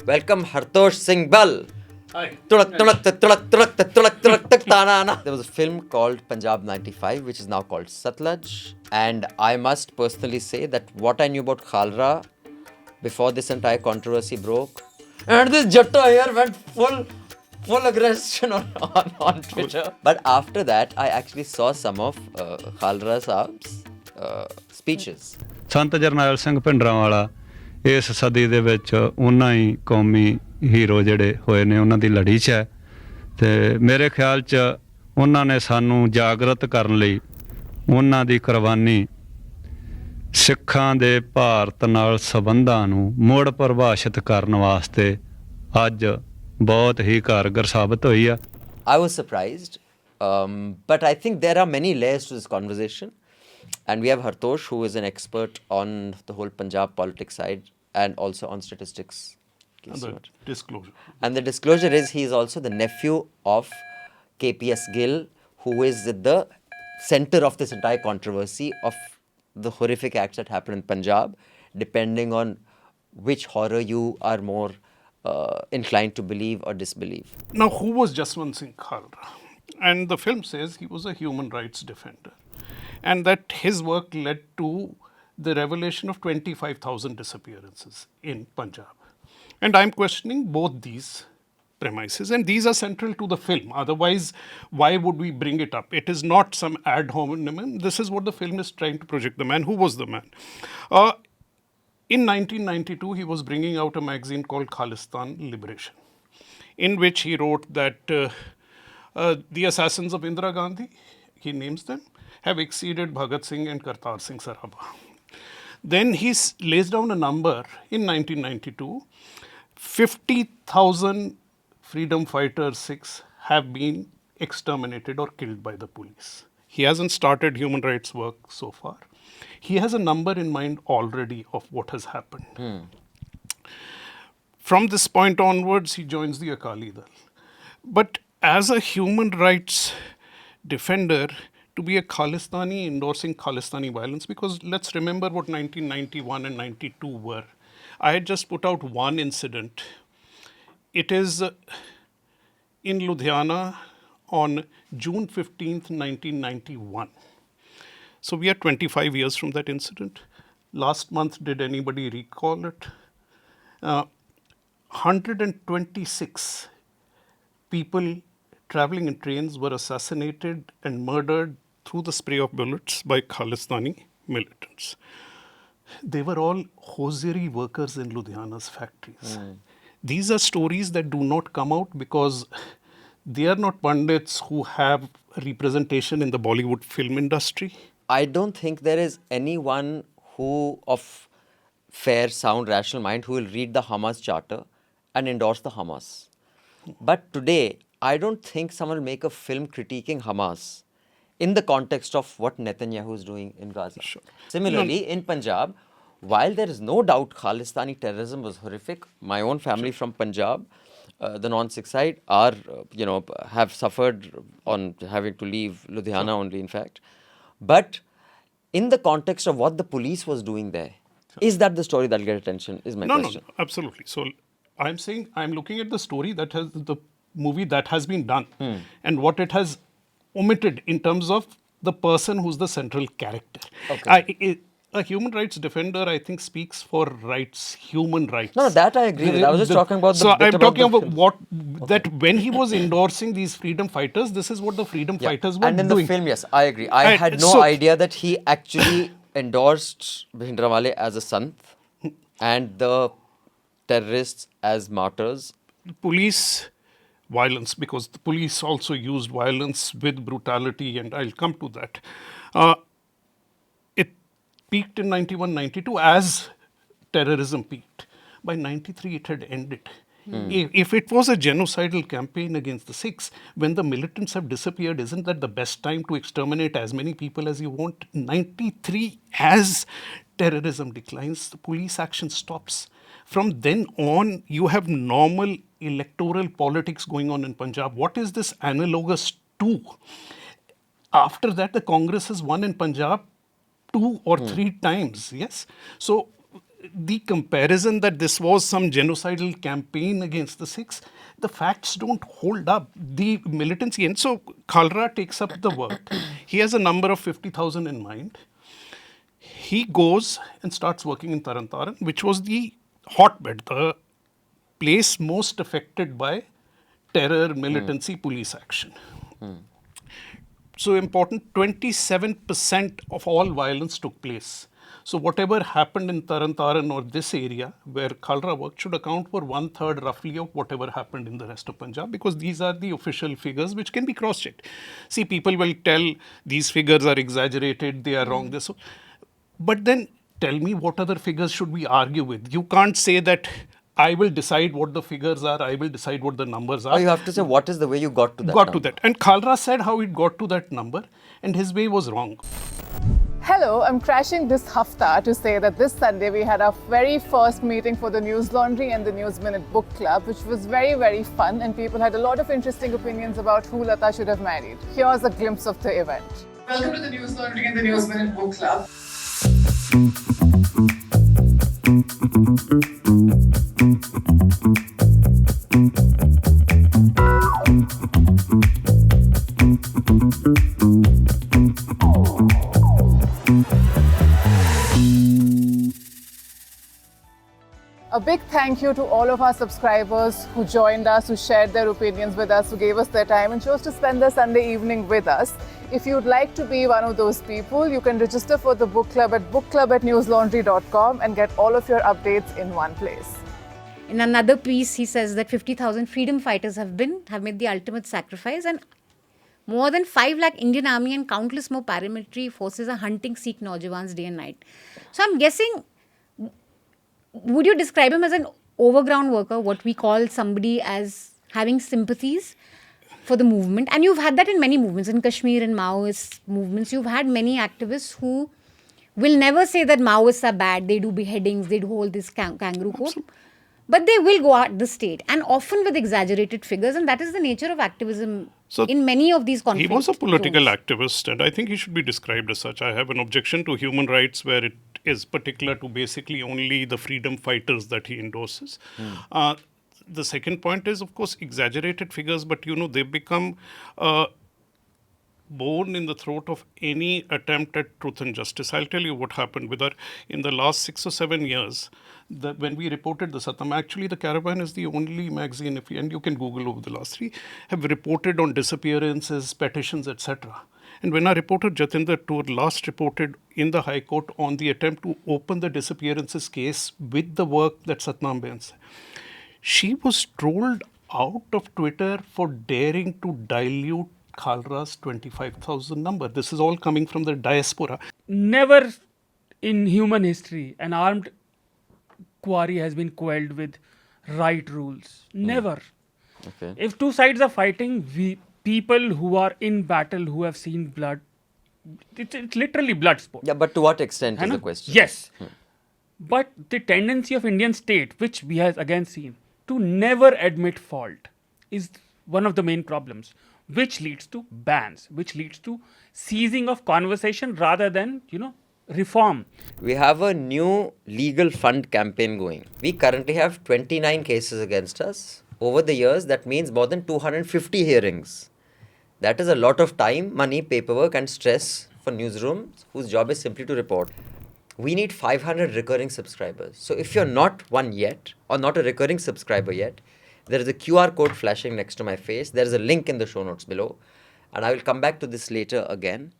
Welcome Hartosh Singh Bal. Hi. There was a film called Punjab 95, which is now called Satluj. And I must personally say that what I knew about Khalra before this entire controversy broke, and this Jatta here went full aggression on Twitter. But after that, I actually saw some of Khalra Saab's speeches. Sant Jarnail Singh Bhindranwala ਇਸ ਸਦੀ ਦੇ ਵਿੱਚ ਉਹਨਾਂ ਹੀ ਕੌਮੀ hero ਜਿਹੜੇ ਹੋਏ ਨੇ ਉਹਨਾਂ ਦੀ ਲੜੀ 'ਚ ਹੈ ਅਤੇ ਮੇਰੇ ਖਿਆਲ 'ਚ ਉਹਨਾਂ ਨੇ ਸਾਨੂੰ ਜਾਗਰਤ ਕਰਨ ਲਈ ਉਹਨਾਂ ਦੀ ਕੁਰਬਾਨੀ ਸਿੱਖਾਂ ਦੇ ਭਾਰਤ ਨਾਲ ਸੰਬੰਧਾਂ ਨੂੰ ਮੁੜ ਪਰਿਭਾਸ਼ਿਤ ਕਰਨ ਵਾਸਤੇ ਅੱਜ ਬਹੁਤ ਹੀ ਕਾਰਗਰ ਸਾਬਤ ਹੋਈ ਆ। I was surprised, but I think there are many layers to this conversation. And we have Hartosh, who is an expert on the whole Punjab politics side and also on statistics. And the disclosure. And the disclosure is he is also the nephew of KPS Gill, who is at the center of this entire controversy of the horrific acts that happen in Punjab, depending on which horror you are more inclined to believe or disbelieve. Now, who was Jaswant Singh Khalra? And the film says he was a human rights defender. And that his work led to the revelation of 25,000 disappearances in Punjab. And I'm questioning both these premises, and these are central to the film. Otherwise, why would we bring it up? It is not some ad hominem. This is what the film is trying to project. The man, who was the man? In 1992, he was bringing out a magazine called Khalistan Liberation, in which he wrote that the assassins of Indira Gandhi, he names them, have exceeded Bhagat Singh and Kartar Singh Sarabha. Then he lays down a number in 1992, 50,000 freedom fighters, Sikhs, have been exterminated or killed by the police. He hasn't started human rights work so far. He has a number in mind already of what has happened. From this point onwards, he joins the Akali Dal. But as a human rights defender, to be a Khalistani endorsing Khalistani violence, because let's remember what 1991 and 92 were. I had just put out one incident. It is in Ludhiana on June 15th, 1991. So we are 25 years from that incident. Last month, did anybody recall it? 126 people traveling in trains were assassinated and murdered through the spray of bullets by Khalistani militants. They were all hosiery workers in Ludhiana's factories. These are stories that do not come out because they are not pundits who have representation in the Bollywood film industry. I don't think there is anyone who of fair, sound, rational mind who will read the Hamas charter and endorse the Hamas. But today, I don't think someone will make a film critiquing Hamas in the context of what Netanyahu is doing in Gaza. Sure. Similarly, in Punjab, while there is no doubt Khalistani terrorism was horrific, my own family from Punjab, the non-Sikh side, are, have suffered on having to leave Ludhiana only, in fact. But in the context of what the police was doing there, is that the story that will get attention, is my question. No, absolutely. So I'm saying, I'm looking at the story that has, the movie that has been done and what it has omitted in terms of the person who's the central character. Okay. A human rights defender, I think, speaks for rights, human rights. No, that I agree with. I was just talking about the So bit I'm talking about film. what, that when he was endorsing these freedom fighters, this is what the freedom fighters were doing. And in the film, yes, I agree. I had no idea that he actually endorsed Bhindranwale as a sant and the terrorists as martyrs. Police violence, because the police also used violence with brutality, and I'll come to that. It peaked in 91, 92 as terrorism peaked. By 93, it had ended. If it was a genocidal campaign against the Sikhs, when the militants have disappeared, isn't that the best time to exterminate as many people as you want? 93, as terrorism declines, the police action stops. From then on, you have normal electoral politics going on in Punjab. What is this analogous to? After that, the Congress has won in Punjab 2 or 3 times, yes? So the comparison that this was some genocidal campaign against the Sikhs, the facts don't hold up. The militancy, and so Khalra takes up the work. He has a number of 50,000 in mind. He goes and starts working in Taran, which was the hotbed, the place most affected by terror, militancy, police action. So important, 27% of all violence took place. So whatever happened in Taran or this area where Khalra worked should account for 1/3 roughly of whatever happened in the rest of Punjab, because these are the official figures which can be cross-checked. See, people will tell these figures are exaggerated, they are wrong, this. But then tell me, what other figures should we argue with? You can't say that I will decide what the figures are, I will decide what the numbers are. Or you have to say what is the way you got to that Got number. to that. And Khalra said how it got to that number, and his way was wrong. Hello, I'm crashing this Hafta to say that this Sunday we had our very first meeting for the News Laundry and the News Minute Book Club, which was very, very fun, and people had a lot of interesting opinions about who Lata should have married. Here's a glimpse of the event. Welcome to the News Laundry and the News Minute Book Club. A big thank you to all of our subscribers who joined us, who shared their opinions with us, who gave us their time and chose to spend their Sunday evening with us. If you'd like to be one of those people, you can register for the book club at bookclub@newslaundry.com and get all of your updates in one place. In another piece, he says that 50,000 freedom fighters have made the ultimate sacrifice, and more than 5 lakh Indian army and countless more paramilitary forces are hunting Sikh Naujawans day and night. So I'm guessing, would you describe him as an overground worker, what we call somebody as having sympathies for the movement? And you've had that in many movements, in Kashmir and Maoist movements. You've had many activists who will never say that Maoists are bad, they do beheadings, they do hold this kangaroo court. But they will go at the state, and often with exaggerated figures, and that is the nature of activism in many of these conflicts. He was a political activist, and I think he should be described as such. I have an objection to human rights where it is particular to basically only the freedom fighters that he endorses. The second point is, of course, exaggerated figures, but they become born in the throat of any attempt at truth and justice. I'll tell you what happened with her in the last 6 or 7 years. When we reported the Satam, actually the Caravan is the only magazine, and you can Google over the last 3, have reported on disappearances, petitions, etc. And when our reporter Jatinder Toor last reported in the High Court on the attempt to open the disappearances case with the work that Satnam Ben said, she was trolled out of Twitter for daring to dilute Khalra's 25,000 number. This is all coming from the diaspora. Never in human history an armed quarry has been quelled with right rules. Never. Okay. If two sides are fighting, people who are in battle, who have seen blood, it's literally blood sport. Yeah, but to what extent is the question? Yes. But the tendency of Indian state, which we have again seen, to never admit fault is one of the main problems, which leads to bans, which leads to seizing of conversation rather than, reform. We have a new legal fund campaign going. We currently have 29 cases against us. Over the years, that means more than 250 hearings. That is a lot of time, money, paperwork and stress for newsrooms whose job is simply to report. We need 500 recurring subscribers. So if you're not one yet, or not a recurring subscriber yet, there is a QR code flashing next to my face. There is a link in the show notes below. And I will come back to this later again.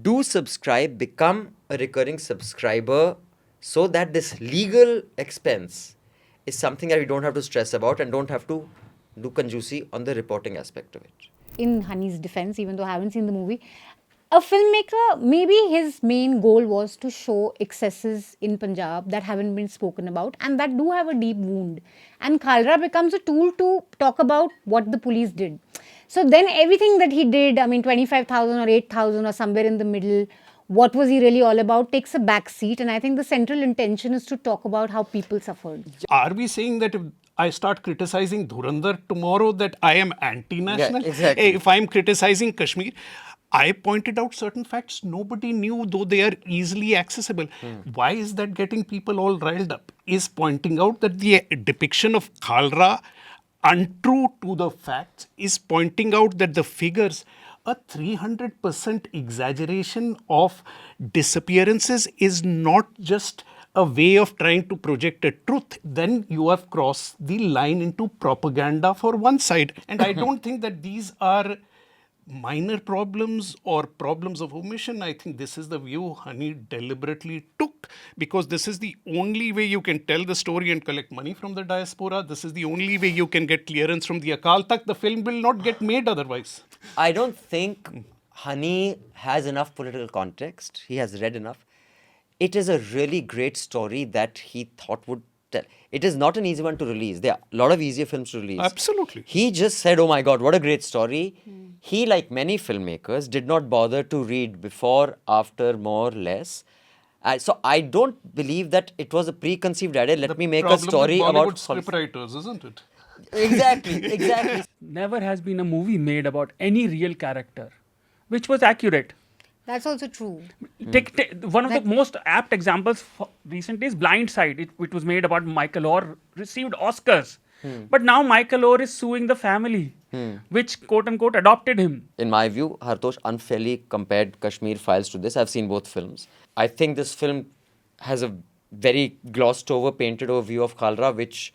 Do subscribe, become a recurring subscriber so that this legal expense is something that we don't have to stress about and don't have to do conjusi on the reporting aspect of it. In Honey's defense, even though I haven't seen the movie, a filmmaker, maybe his main goal was to show excesses in Punjab that haven't been spoken about and that do have a deep wound. And Khalra becomes a tool to talk about what the police did. So then everything that he did, 25,000 or 8,000 or somewhere in the middle, what was he really all about, takes a back seat. And I think the central intention is to talk about how people suffered. Are we saying that if I start criticizing Dhurandhar tomorrow that I am anti-national? Yeah, exactly. If I am criticizing Kashmir, I pointed out certain facts nobody knew, though they are easily accessible. Why is that getting people all riled up? Is pointing out that the depiction of Khalra, untrue to the facts, is pointing out that the figures, a 300% exaggeration of disappearances is not just a way of trying to project a truth. Then you have crossed the line into propaganda for one side. And I don't think that these are minor problems or problems of omission. I think this is the view Honey deliberately took, because this is the only way you can tell the story and collect money from the diaspora. This is the only way you can get clearance from the Akal Takht. The film will not get made otherwise. I don't think Honey has enough political context. He has read enough. It is a really great story that he thought would tell. It is not an easy one to release. There are a lot of easier films to release. Absolutely. He just said, oh my God, what a great story. He, like many filmmakers, did not bother to read before, after, more, less. So I don't believe that it was a preconceived idea. Let me make a story about scriptwriters, isn't it? Exactly. Never has been a movie made about any real character which was accurate. That's also true. One of the most apt examples recently is Blind Side. It was made about Michael Orr, received Oscars. But now Michael Orr is suing the family, which quote-unquote adopted him. In my view, Hartosh unfairly compared Kashmir Files to this. I've seen both films. I think this film has a very glossed over, painted over view of Khalra, which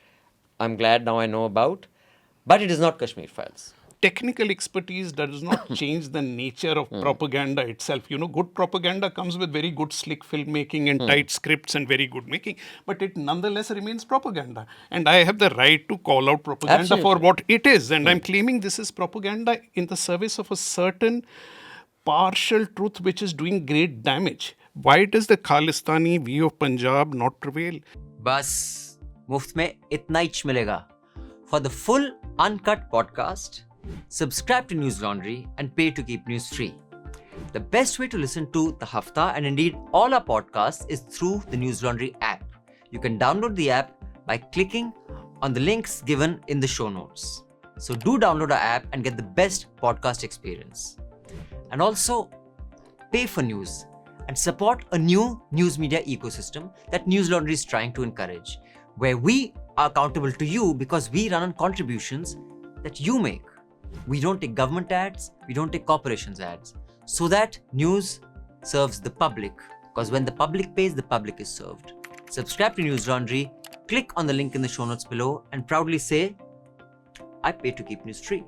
I'm glad now I know about. But it is not Kashmir Files. Technical expertise does not change the nature of propaganda itself. You know, good propaganda comes with very good slick filmmaking and tight scripts and very good making, but it nonetheless remains propaganda. And I have the right to call out propaganda for what it is. And I'm claiming this is propaganda in the service of a certain partial truth which is doing great damage. Why does the Khalistani view of Punjab not prevail? बस मुफ्त में इतना ही मिलेगा. For the full uncut podcast, subscribe to News Laundry and pay to keep news free. The best way to listen to the Hafta and indeed all our podcasts is through the News Laundry app. You can download the app by clicking on the links given in the show notes. So do download our app and get the best podcast experience. And also pay for news and support a new news media ecosystem that News Laundry is trying to encourage, where we are accountable to you because we run on contributions that you make. We don't take government ads, we don't take corporations ads, so that news serves the public, because when the public pays, the public is served. Subscribe to News Laundry, click on the link in the show notes below and proudly say, I pay to keep news free.